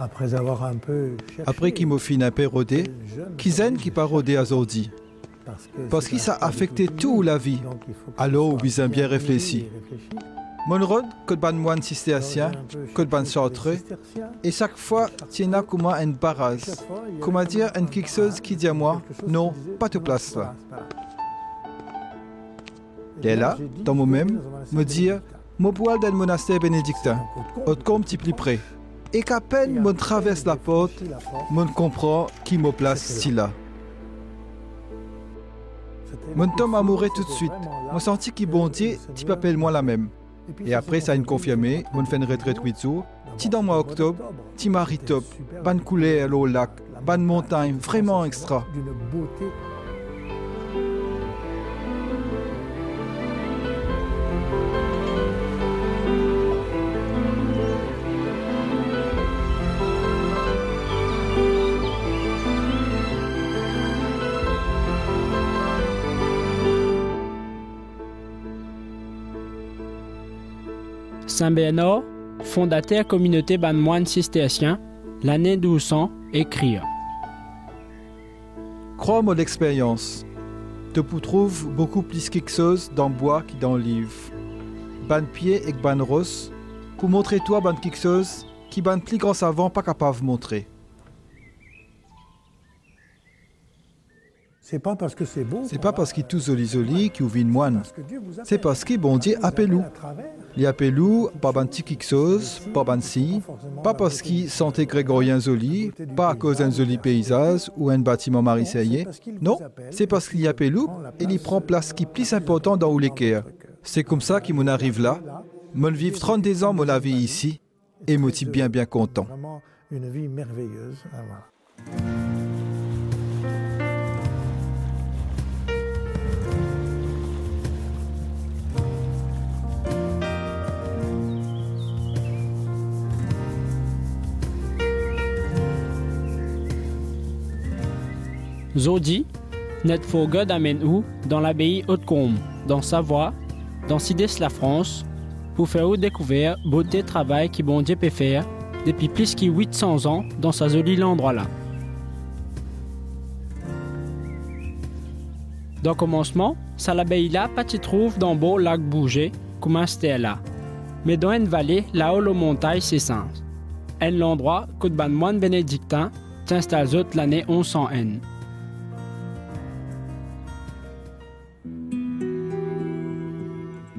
Après avoir un peu cherché, Après qu'il m'a fini un peu rodé, Kizen qui pas rodé à Zordi. Parce que ça a affecté toute la vie. Alors, vous avez bien réfléchi. Mon rôle, que de moine cistercien, que de chartreux, et chaque fois, tiens a comme un barrage. Comment dire, une quelque chose qui dit à moi, non, pas de place là. Et là, dans moi-même, me dire, mon poil d'un monastère bénédictin, autre petit plus près. Et qu'à peine me traverse la porte, me comprend qui me place si là. Mon tombe amoureux tout de suite. Je senti qu'il bondit, tu m'appelles moi la même. Et après, ça a une confirmé, mon fait une retraite 8 jours. Ti dans mois octobre, ti mari top, ban coulée à l'eau lac, ban montagne, vraiment extra. Saint-Bernard, fondateur communauté ban moine cistercien, l'année 1200, écrit. Crois-moi l'expérience. Tu peux trouver beaucoup plus quelque chose dans le bois que dans le livre. Ban pied et ban rose, pour montrer toi ban quelque chose qui ban plus grand savant pas capable de montrer. C'est pas parce que c'est beau. C'est pas parce qu'il est tout joli qui ouvre une moine. C'est parce qu'il bon Dieu appelle-nous. Il appelle-nous pas ban petit quelque chose, pas ban si, pas parce qu'il sentait grégorien joli, pas à cause d'un joli paysage ou un bâtiment marseillais. Non, c'est parce qu'il appelle-nous et il prend place qui est plus important dans les cœurs. C'est comme ça qu'il m'en arrive là. Mon vivre 32 ans, mon la vie ici, et me suis bien content. Vraiment une vie merveilleuse. Voilà. Zodi, net for God amène où dans l'abbaye Haute-Combe, dans Savoie, dans Sidès la France, pour faire découvrir beauté travail qui bon Dieu peut faire depuis plus que 800 ans dans sa jolie endroit là. Dans le commencement, ça l'abbaye là pas tu trouves dans beau lac bougé comme un stère là, mais dans une vallée là-haut la montagne c'est sens. Un l'endroit que de ban moine bénédictin s'installe l'année 1100 N.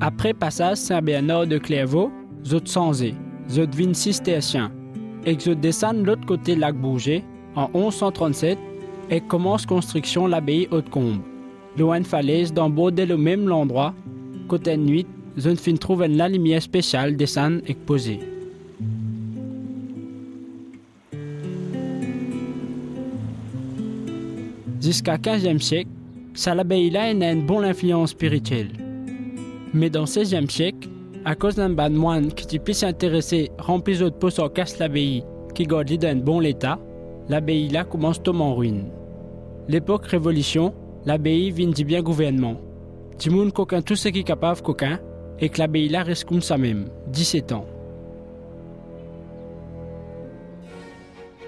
Après passage Saint-Bernard de Clairvaux, zot Sanzé, zot vin cistercien, et que zot descend l'autre côté lac Bourget en 1137 et commence construction l'abbaye Haute-Combe. Loin de falaise d'en beau dès le même endroit, côté nuit, zot fin trouve la lumière spéciale descend et posée. Jusqu'à 15e siècle, ça l'abbaye là a une bonne influence spirituelle. Mais dans le 16e siècle, à cause d'un ban moine qui puisse s'intéresser rempli de pots sur casse l'abbaye qui garde dans un bon état, l'abbaye là commence à tomber en ruine. L'époque révolution, l'abbaye vient du bien gouvernement. Du monde qu'aucun tout ce qui est capable qu'aucun, et que l'abbaye là reste comme ça même, 17 ans.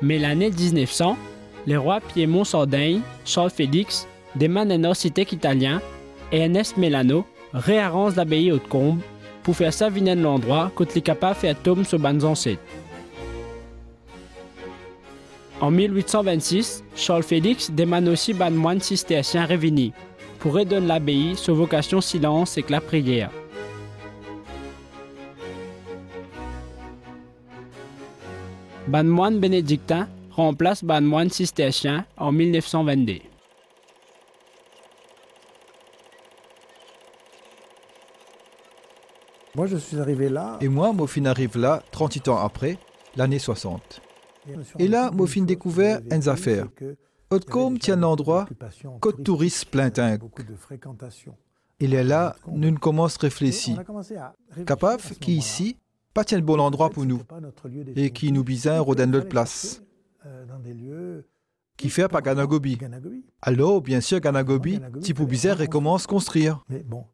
Mais l'année 1900, les rois Piémont-Sardaigne, Charles Félix, demandent un architecte italien et Ernest Melano réarrange l'abbaye Haute-Combe pour faire ça venir de l'endroit quand il est capable de faire tombe sur bandes ancêtres. En 1826, Charles Félix demande aussi ban moine cistercien Révigny pour redonner l'abbaye sur vocation silence et que la prière. Ban moine bénédictin remplace ban moine cistercien en 1922. Moi, je suis arrivé là. Et moi, Mofin arrive là, 38 ans après, l'année 60. Et là, Mofin découvert une affaire. Haute-Combe tient l'endroit, côte touriste plein dingue. Il est là, nous commençons à réfléchir. Capable qui ici, pas tient le bon endroit pour nous, et qui nous bizarre rodin l'autre place. Qui fait pas Ganagobi. Alors, bien sûr, Ganagobi, type bizarre recommence à construire. Mais bon.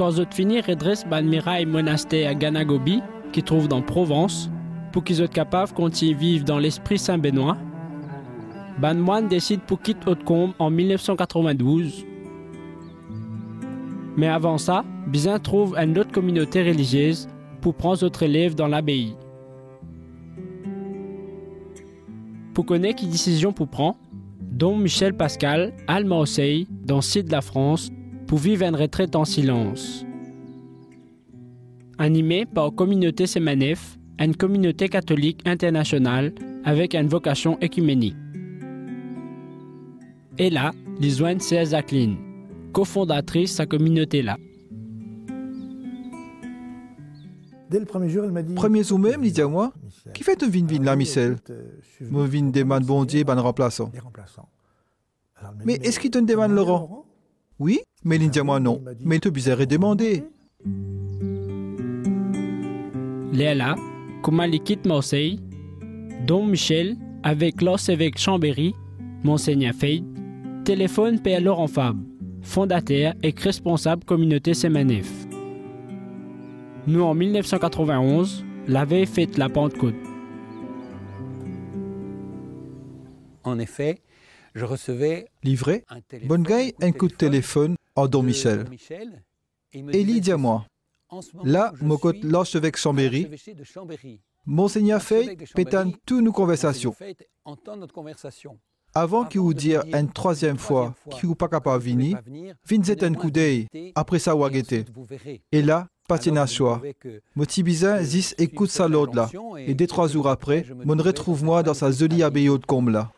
Quand ils finissent redresse ban miraille monastère à Ganagobi, qui trouve dans Provence, pour qu'ils soient capables de continuer à vivre dans l'esprit Saint-Benoît, ban moine décide pour quitter Haute-Combe en 1992. Mais avant ça, Bizin trouve une autre communauté religieuse pour prendre d'autres élèves dans l'abbaye. Pour connaître quelle décision pour prendre, dont Michel Pascal, à Marseille, dans le sud de la France, pour vivre une retraite en silence. Animé par la communauté Semanef, une communauté catholique internationale avec une vocation écuménique. Et là, ils joignent Serge Jacqueline, cofondatrice de sa communauté-là. Dès le premier jour, elle m'a dit... Premier jour même, il dit à moi, qui fait un vin là, Michel? Mon vin demande bon Dieu, ben remplaçant. Mais est-ce qu'il te demande Laurent? Oui, mais il dit à moi non. Mais il te bizarre de demander. Léa, comment il quitte Marseille, dont Michel, avec l'archevêque Chambéry, Monseigneur Feyd, téléphone Père Laurent Fabre, fondateur et responsable communauté Semanef. Nous, en 1991, l'avait fait la Pentecôte. En effet, je recevais Livré, bonne gueule, un coup de téléphone à Don Michel. Et il dit à moi, là, mon côté l'archevêque Chambéry, Monseigneur Feyd pétane toutes nos conversations. Avant qu'il vous dise une troisième fois qu'il n'est pas capable de venir, viens un coup d'œil, après ça, ou et là, pas de choix. Mon petit bizin, Zis écoute ça l'autre là. Et 2-3 jours après, mon retrouve moi dans sa jolie abbaye de Combe là.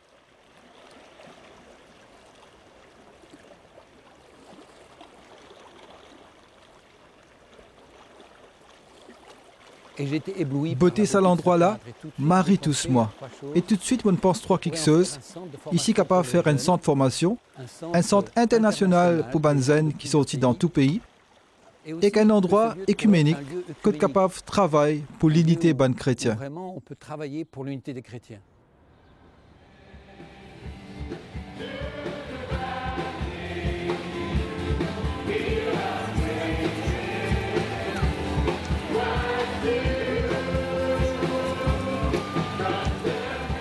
Beauté ça l'endroit là, marie tous moi. Et tout de suite, on pense trois quelque chose. Ici, capable de faire un centre de formation, un centre international pour Banzen qui sortit dans tout pays, et qu'un endroit écuménique que capable de travailler pour l'unité ban chrétien. Vraiment, on peut travailler pour l'unité des chrétiens.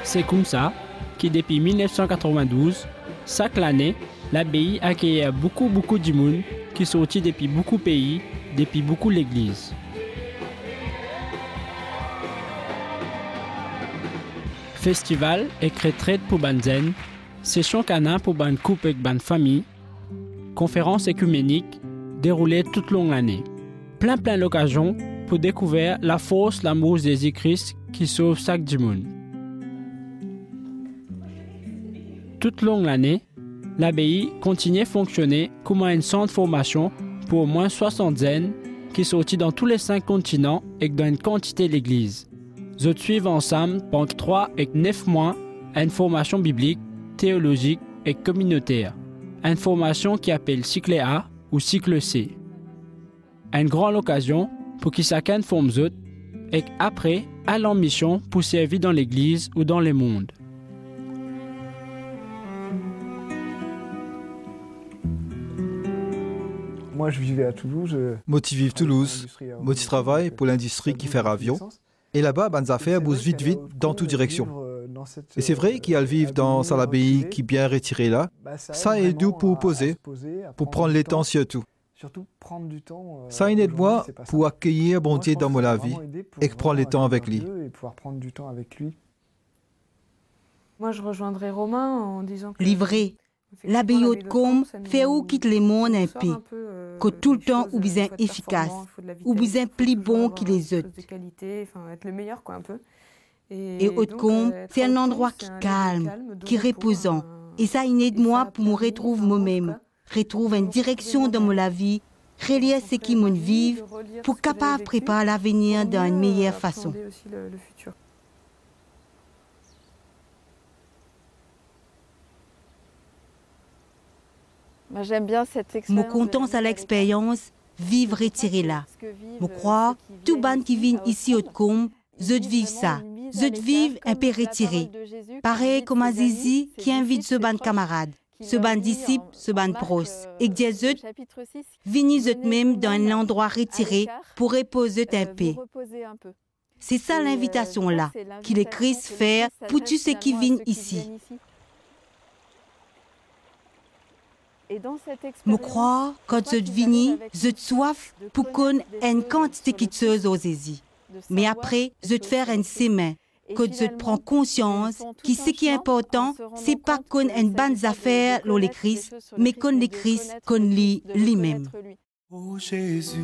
C'est comme ça que depuis 1992, chaque année, l'abbaye accueille beaucoup de monde qui sortit depuis beaucoup de pays, depuis beaucoup l'église. Festival et retraite pour Banzen, session canin pour ban couple et ban famille, conférences écuméniques déroulées toute l'année. Plein d'occasions pour découvrir la force, l'amour de Jésus-Christ qui sauve chaque monde. Toute l'année, l'abbaye continue à fonctionner comme un centre de formation pour au moins 60 jeunes qui sortent dans tous les 5 continents et dans une quantité d'églises. Ils suivent ensemble pendant 3 et 9 mois une formation biblique, théologique et communautaire. Une formation qui appelle cycle A ou cycle C. Une grande occasion pour que chacun forme eux et après, aller en mission pour servir dans l'église ou dans le monde. Moi, je vivais à Toulouse. Motivive Toulouse. Motif travail pour l'industrie qui fait avion. Et là-bas, ben, affaires bougent vite dans toute direction. Et c'est vrai qu'il y a le vivre dans l'abbaye qui est bien retiré là. Ça aide pour poser, pour prendre les temps surtout. Ça aide moi pour accueillir bon Dieu dans ma vie et prendre les temps avec lui. Moi, je rejoindrai Romain en disant que... Livré. L'abbaye de Combe fait où quitte le monde un peu, que tout le temps ou bien efficace, ou bien plus bon qu'il les autres. Et Haute-Combe, c'est un endroit qui calme, qui est reposant. Et ça aide moi pour me retrouver moi-même, retrouver une direction dans ma vie, relier ce qui me vivent, pour capable préparer l'avenir d'une meilleure façon. J'aime bien cette expérience. Me contente à l'expérience, vivre retiré là. Me croire, tout ban qui vient ici au Combe, je vivent ça. Je vivent un peu retiré. Pareil comme Azizi qui invite ce ban camarade. ce ban disciple, ce ban pros. Et que Dieu venez eux-mêmes dans un endroit retiré pour reposer un peu. C'est ça l'invitation là, qu'il est Christ fait pour tous ceux qui viennent ici. Je crois, quand je viens, je soif pour qu'on ait une quantité qui chose aux aisis. Mais après, je te faire une semaine, que je prends conscience que ce qui est important, c'est pas qu'on ait une bonne affaire dans les Christ, mais qu'on les Christ, qu'on lit lui-même. Ô Jésus,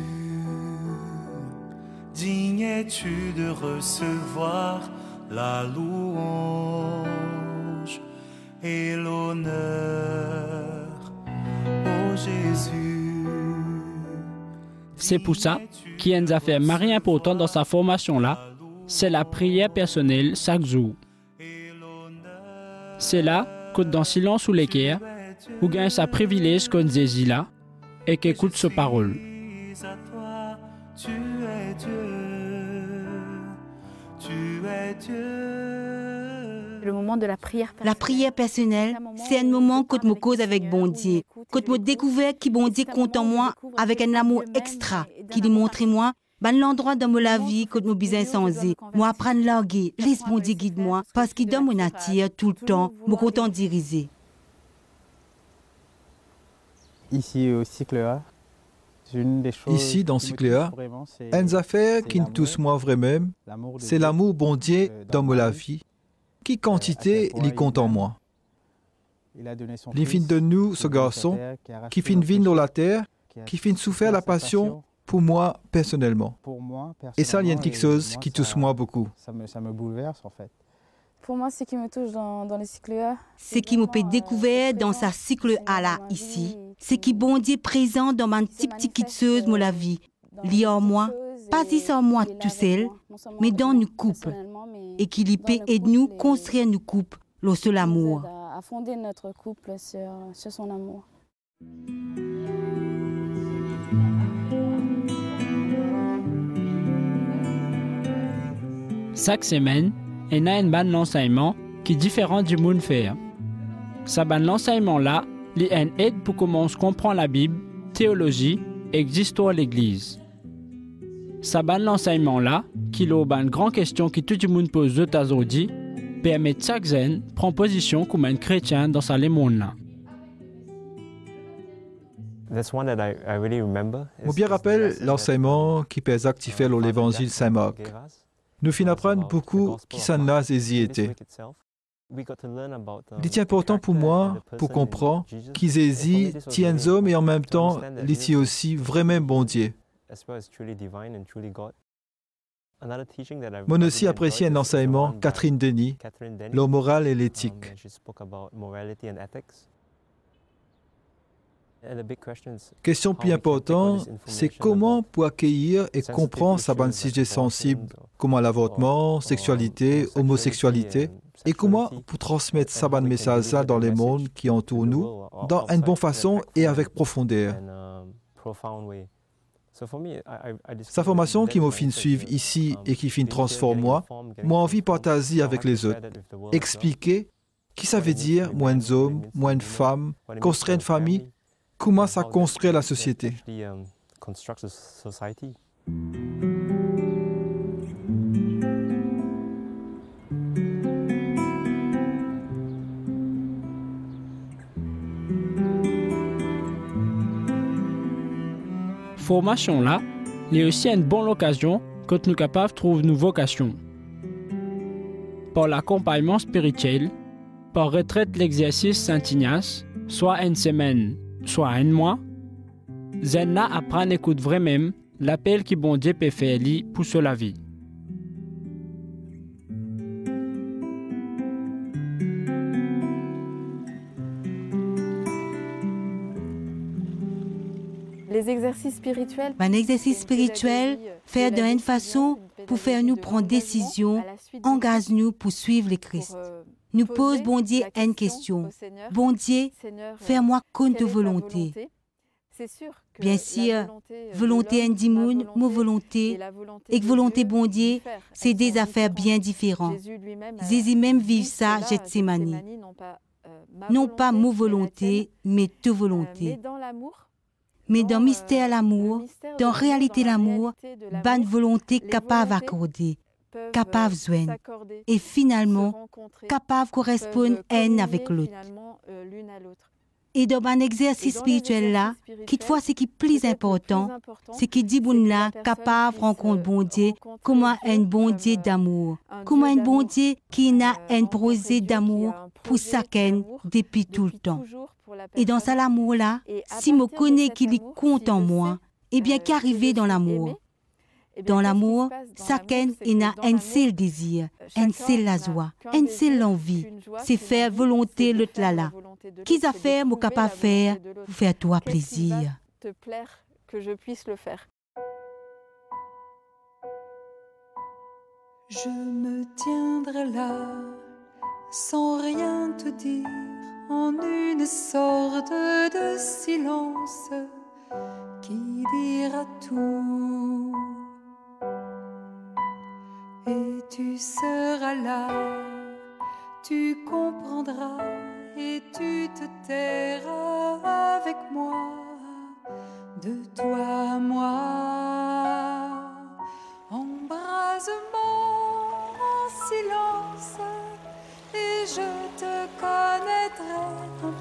digne es-tu de recevoir la louange et l'honneur. Ô Jésus. C'est pour ça qu'il y a une affaire marée importante dans sa formation-là, c'est la prière personnelle chaque jour. C'est là que dans silence ou l'équerre, vous gagnez sa privilège qu'on dit là et qu'écoute sa parole. Tu es Dieu. Le moment de la prière personnelle. La prière personnelle, c'est un moment que je me cause avec bon Dieu, que je me découvre qui bon Dieu compte en moi avec un amour extra, qui lui montre moi l'endroit dans ma vie que je me besoin changer. Moi apprendre à larguer, laisse bon Dieu guide moi, parce qu'il donne mon attire tout le temps, me content diriger. Ici au cycle A, une des choses ici dans cycle A, une affaire qui nous touche moi vraiment, c'est l'amour bon Dieu dans ma vie. Qui quantité il compte en moi. Il fin de nous, ce garçon, qui fin vivre dans la terre, qui fin souffrir la passion pour moi personnellement. Et ça, il y a quelque chose qui touche moi beaucoup. Ça me bouleverse en fait. Pour moi, ce qui me touche dans les cycles A, ce qui me peut découvrir dans sa cycle A là, ici, c'est qui bon Dieu présent dans ma petite chose de la vie. Lié en moi, pas ici en moi tout seul, mais dans nos couples. Et qui peut aider nous construire nos couples, le seul amour. À fonder notre couple sur son amour. Chaque semaine, il y a une bande d'enseignement qui est différent du monde fait. Ce bande d'enseignement-là, il y a une aide pour commencer à comprendre la Bible, théologie et l'histoire de l'Église. Ce bande d'enseignement-là, qui est une grande question que tout le monde pose aujourd'hui, permet à chaque jeune de prendre position comme un chrétien dans ce monde-là. Je me rappelle l'enseignement qui peut activer l'évangile Saint-Marc. Nous finissons apprendre beaucoup qui s'en a été. Il est important pour moi, pour comprendre, qu'ils Jésus tient un homme et en même temps, il est aussi vraiment bon Dieu. Mon aussi apprécié un enseignement, Catherine Denis, la morale et l'éthique. Question plus importante, c'est comment pour accueillir et comprendre sa bonne sujet sensible, comme l'avortement, sexualité, homosexualité, et comment pour transmettre sa bonne message dans les mondes qui entourent nous, dans une bonne façon et avec profondeur. Sa formation qui m'a fait suivre ici et qui fait transforme moi, m'a envie de partager avec les autres, expliquer qui ça veut dire moins d'hommes, moins de femmes, construire une famille, comment ça construit la société. Formation là, il y a aussi une bonne occasion quand nous sommes capables de trouver nos vocations. Par l'accompagnement spirituel, par retraite l'exercice Saint-Ignace, soit une semaine, soit un mois, Zenna apprend à écouter vraiment l'appel que bon Dieu peut faire pour la vie. Les exercices spirituels. Un exercice spirituel fait d'une façon pour faire nous prendre décision, engage-nous pour suivre le Christ. Nous pose bon Dieu une question. Bon Dieu, fais-moi compte de volonté. Bien sûr, volonté indimoune, ma volonté, et que volonté bon Dieu, c'est des affaires bien différentes. Jésus même vit ça, Gethsémani. non pas ma volonté, mais ta volonté. Mais dans mystère l'amour, dans réalité l'amour, bonne volonté capable d'accorder, capable de joindre, et finalement, capable de correspondre un avec l'autre. Et dans un exercice spirituel là, quelquefois ce qui est plus important, c'est que dit bon là capable de rencontrer bon Dieu comme un bon Dieu d'amour, comme un bon Dieu qui n'a un projet d'amour pour chacun depuis tout le temps. Et dans ça l'amour là, si je connais qu'il y compte en moi, eh bien qu'arriver dans l'amour. Dans l'amour, chacun a un seul désir, un seul la joie, un seul envie, c'est faire volonté l'autre là. Qu'ils a fait, mon capable faire, vous faire toi plaisir. Te plaire que je puisse le faire. Je me tiendrai là, sans rien te dire, en une sorte de silence qui dira tout. Et tu seras là, tu comprendras et tu te tairas avec moi, de toi à moi. Embrase-moi en silence et je te connaîtrai un peu,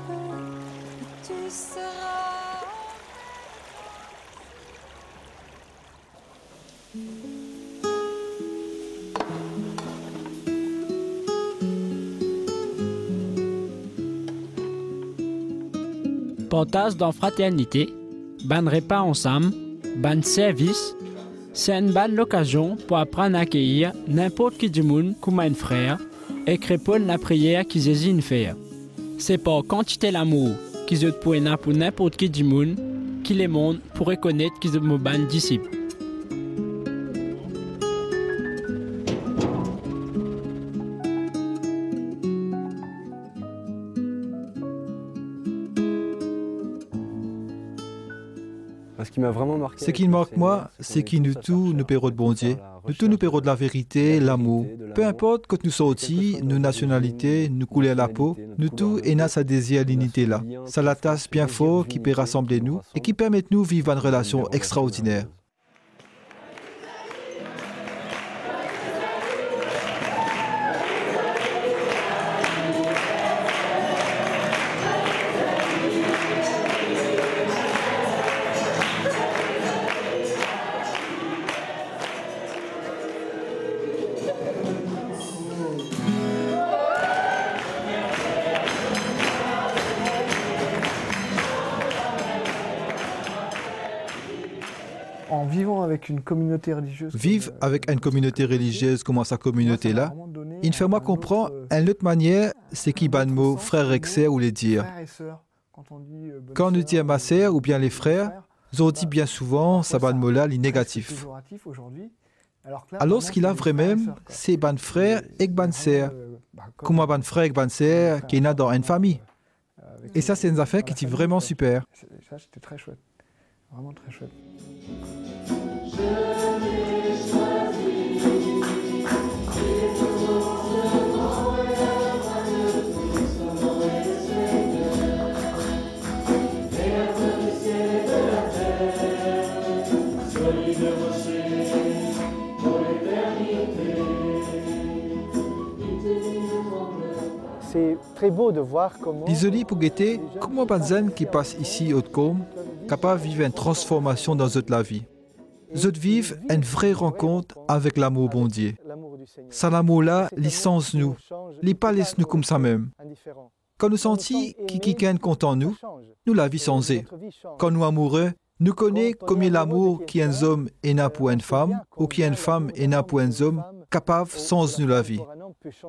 et tu seras... Portage dans fraternité, ban repas ensemble, ban service, c'est une bonne occasion pour apprendre à accueillir n'importe qui du monde comme un frère et répondre la prière qu'ils hésitent faire. C'est par quantité l'amour qu'ils ont pour n'importe qui du monde qui les montre pour reconnaître qu'ils sont ban disciples. Ce qui me marque moi, c'est que nous tous nous paierons de bon Dieu. Nous tous nous paierons de la vérité, l'amour. Peu importe quand nous sortis, nos nationalités, nous couler à la peau, nous tous et n'a sa désir l'unité là. Ça la tasse bien fort qui peut rassembler nous et qui permet nous vivre une relation extraordinaire. En vivant avec une communauté religieuse... Vivre avec une communauté religieuse comme sa communauté-là, il fait moi comprendre une autre manière, c'est qui ban mot frère et sœur ou les dire. Quand on dit ma sœur ou bien les frères, on dit bien souvent ça ban mot là, les négatifs. Alors ce qu'il a vraiment, c'est ban frère et ban sœur. Comme ban frère et ban sœur qui est né dans une famille. Et ça, c'est une affaire qui est vraiment super. Ça, c'était très chouette. Vraiment très chouette. C'est très beau de voir comment... Désolé pour guetter, comment Banzen qui passe ici au Côme, capable de vivre une transformation dans notre vie. Nous vivons une vraie rencontre avec l'amour bon Dieu. Ça l'amour-là, licence nous, les pas laisse nous comme ça même. Quand nous sentons qu'il quelqu'un compte en nous, nous la vie changée. Quand nous amoureux, nous connaissons combien l'amour qui un homme est né pour une femme, ou qui une femme est née pour un homme, capable de changer nous la vie.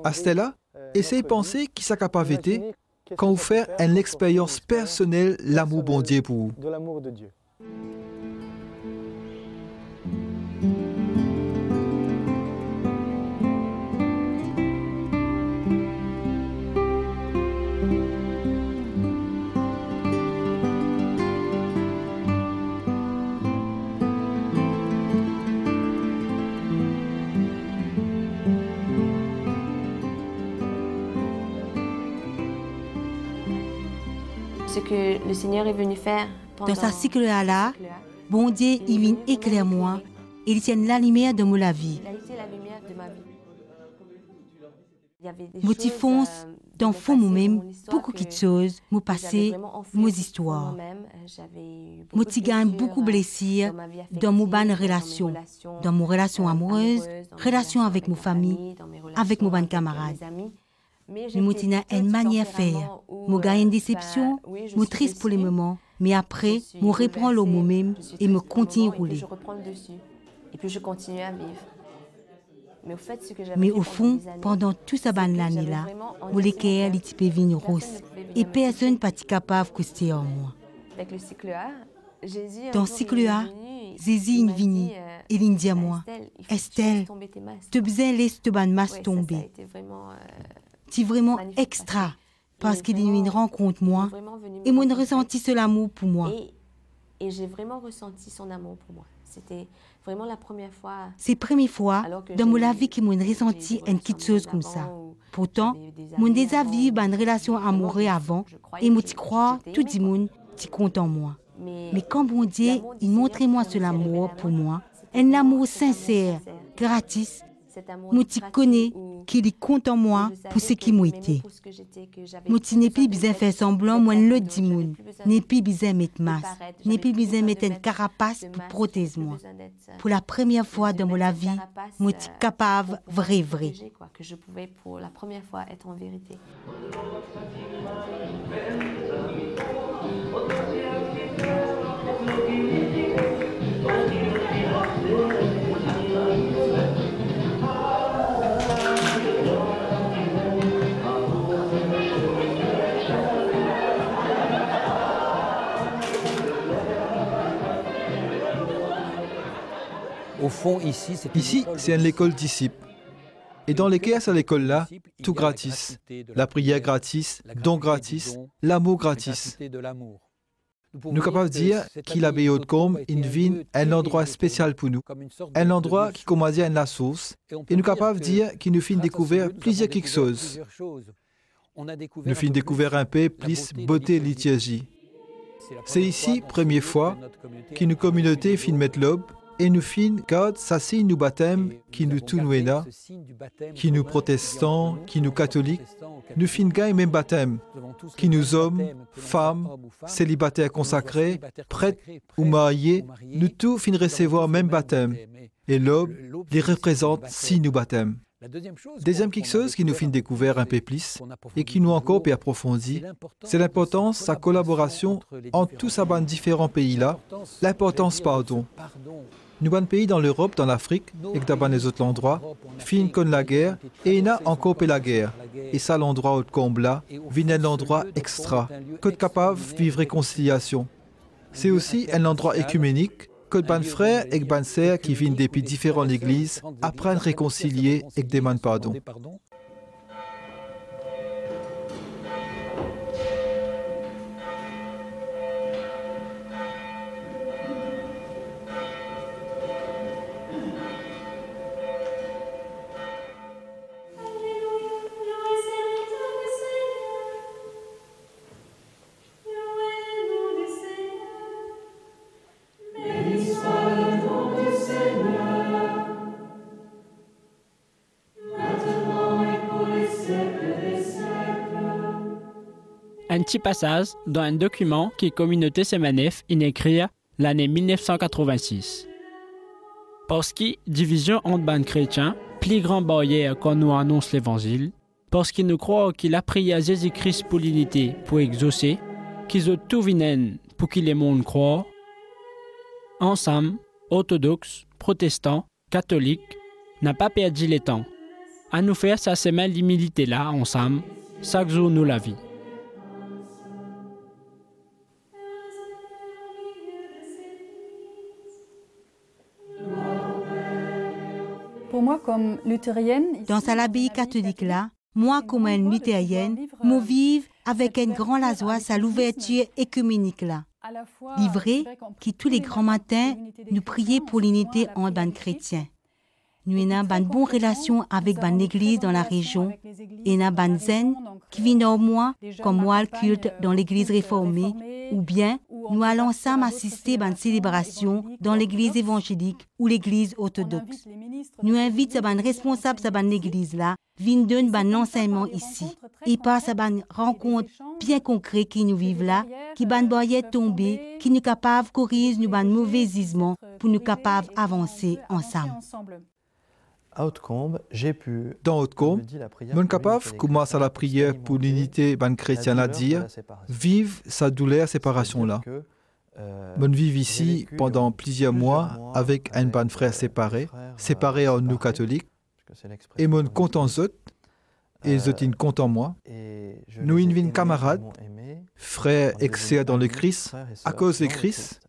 À ce là, essayez de penser qui ça capable d'être quand vous faites une expérience personnelle l'amour bon Dieu pour vous. De l'amour de Dieu. que le Seigneur est venu faire pendant dans sa cycle là, bon Dieu, il vient éclairer moi et il tient la lumière de ma vie. Il a été la lumière de ma vie. Motifons dans fond moi-même beaucoup de choses, mon passé, mes histoires. Moi, j'ai gagné beaucoup de blessures dans mes bonnes relations, dans mes relations amoureuses, relations avec ma famille, avec mes bonnes camarades. Mais moi, j'ai une manière de faire. Moi, j'ai une déception, moi, triste pour les moments, mais après, moi, reprends le moi-même et me continue à rouler. Je reprends le dessus et puis je continue à vivre. Mais au fond, pendant toute cette année-là, moi, les cœurs, les types viennent roses. Et personne n'est pas capable de c'était en moi. Dans le cycle A, Jésus est venu et il dit à moi, Estelle, tu as besoin de laisser ta masse tomber. C'est vraiment extra parce qu'il est venu rencontrer moi et moi, j'ai ressenti ce amour pour moi. Et j'ai vraiment ressenti son amour pour moi. C'était vraiment la première fois. C'est la première fois dans ma vie que j'ai ressenti une petite chose comme ça. Pourtant, j'ai déjà vécu une relation amoureuse avant et je crois que tout le monde est content de moi. Mais quand bon Dieu, il montre moi ce amour pour moi, un amour sincère, gratis, je connais qu'il est content de moi pour ce qu'il m'a été. Je n'ai plus besoin de faire semblant, moi le dis monde. Je n'ai plus besoin de mettre masque, je n'ai plus besoin de mettre une carapace pour protéger moi. Pour la première fois dans ma vie, je suis capable vrai. Que je pouvais pour la première fois être en vérité. Au fond, ici, c'est une école disciple. Et dans lesquelles à l'école-là, tout gratis. La prière gratis, don gratis, l'amour gratis. Nous sommes capables de dire qu'il a béni comme une ville, un endroit spécial pour nous, un endroit qui commence à être la source, et nous sommes capables de dire qu'il nous fait découvrir plusieurs quelque chose. Nous fait découvrir un peu plus beauté et liturgie. C'est ici, première fois, que nos communautés fin mettre l'aube, et nous fin garde sa signe du baptême qui nous tout nous qui nous protestants, qui nous catholiques, nous fin gagne même baptême, qui nous hommes, femmes, célibataires consacrés, prêtres ou mariés, nous tous fin recevoir même baptême. Et l'aube les représente signe du baptême. Deuxième quelque chose qui nous fait découvrir un peu plus et qui nous encore peut approfondir, c'est l'importance de sa collaboration entre tous ces différents pays-là, l'importance pardon. Nous avons des pays dans l'Europe, dans l'Afrique et dans les autres endroits, fin comme la guerre et il y a encore la guerre. Et ça, l'endroit où comble là, vient un endroit extra, que capable de vivre réconciliation. C'est aussi un endroit écuménique, que les frères et les sœurs qui viennent depuis différentes églises apprennent à réconcilier et demandent pardon. Un petit passage dans un document qui Communauté Semanef écrit l'année 1986. Parce que division entre ban chrétiens, plus grande barrière quand nous annonce l'évangile, parce qu'ils nous croient qu'il a prié à Jésus-Christ pour l'unité, pour exaucer, qu'ils ont tout viennent pour que les mondes croient. Ensemble, orthodoxes, protestants, catholiques, n'a pas perdu le temps. À nous faire sa semaine d'humilité là, ensemble, chaque jour nous la vie. Pour moi, comme luthérienne... Dans cette abbaye catholique-là, moi, comme une luthérienne, je vis avec un grand lasois à l'ouverture écuménique-là. Livré qui tous les grands matins nous priait pour l'unité entre les chrétiens. Nous avons une bonne relation avec l'église dans la région et nous avons des zen qui viennent au moins comme moi le culte dans l'église réformée ou bien nous allons ensemble assister à une célébration dans l'église évangélique ou l'église orthodoxe. Nous invitons les responsables de l'église là viennent donner un enseignement ici et passent à une rencontre bien concrète qui nous vivent là, qui van boyer tomber, qui nous capables de corriger nos mauvais gisements pour nous capables d'avancer ensemble. Dans Haute-Combe, mon capable commence à la prière pour l'unité ban chrétien à dire vive sa douleur séparation là. Mon vive ici pendant plusieurs mois avec un ban frère séparé en nous catholiques, et mon compte en eux, et eux compte en moi. Nous une camarade, frère exercent dans le Christ à cause du Christ.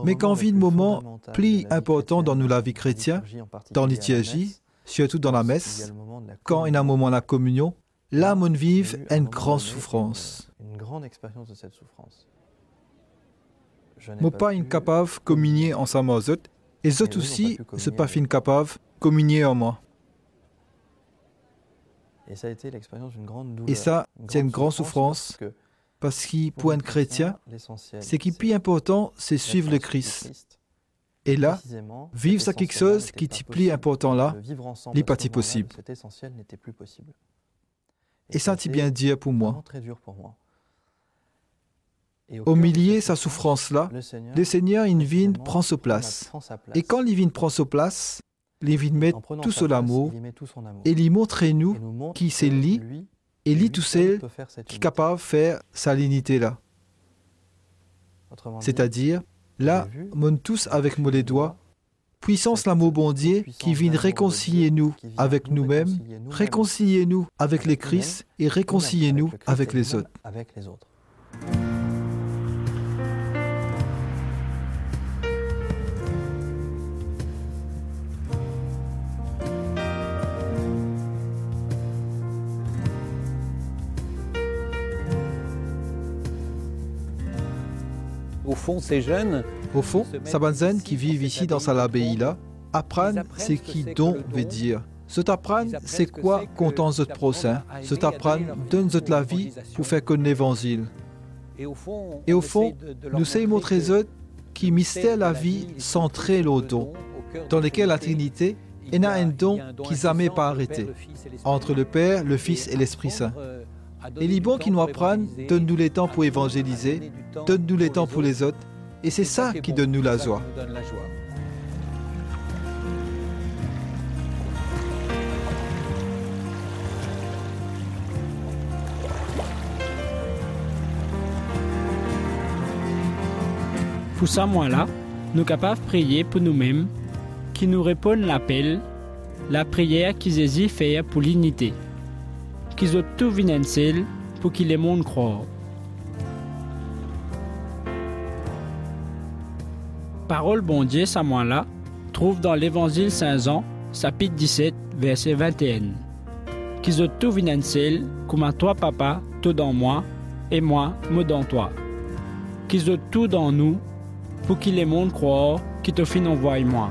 Mais quand vit un moment plus important dans la vie chrétienne, dans liturgie, surtout dans la messe, quand il y a un moment de la communion, là, mon vive une grande souffrance. Je ne suis pas incapable de communier ensemble aux autres, et eux aussi ne sont pas incapables de communier en moi. Et ça, c'est une grande souffrance. Parce que pour un chrétien, ce qui est plus important, c'est suivre le Christ. Et là, vivre ça quelque chose qui est plus important là, n'est pas possible. Et ça, c'est bien dire pour moi. Au milieu de sa souffrance-là, le Seigneur, il vient prend sa place. Et quand il vient prend sa place, il vient mettre tout son amour et il montre nous qui c'est lui et lui tout seul qui est capable de faire sa dignité-là. C'est-à-dire, là, mon tous avec moi les doigts, puissance l'amour bon Dieu qui vient réconcilier nous avec nous-mêmes, réconcilier nous avec les Christ et réconcilier nous avec les autres. Au fond, ces jeunes... Au fond, ces jeunes qui vivent ici dans cette abbaye-là apprennent ce qui don veut dire. Ceux apprennent c'est quoi content notre prochain. Ceux apprennent donne notre la vie pour faire connaître l'évangile. Et au fond, nous savons montrer eux qui mystère la vie centrée au don, dans lequel la Trinité est un don qui jamais pas arrêté, entre le Père, le Fils et l'Esprit Saint. Et les bons qui nous apprennent, donne-nous les temps pour évangéliser, donne-nous les temps pour les autres, et c'est ça qui donne-nous la joie. Pour ça, moi-là, nous sommes capables de prier pour nous-mêmes, qui nous répondent l'appel, la prière qu'ils hésitent faire pour l'unité, qu'ils ont tout viennent pour que les mondes croient. Parole bon Dieu, ça moi-là, trouve dans l'Évangile Saint-Jean, chapitre 17, verset 21. Qu'ils ont tout viennent comme toi, papa, tout dans moi, et moi dans toi. Qu'ils ont tout dans nous, pour que les mondes croient qui te fin envoie moi.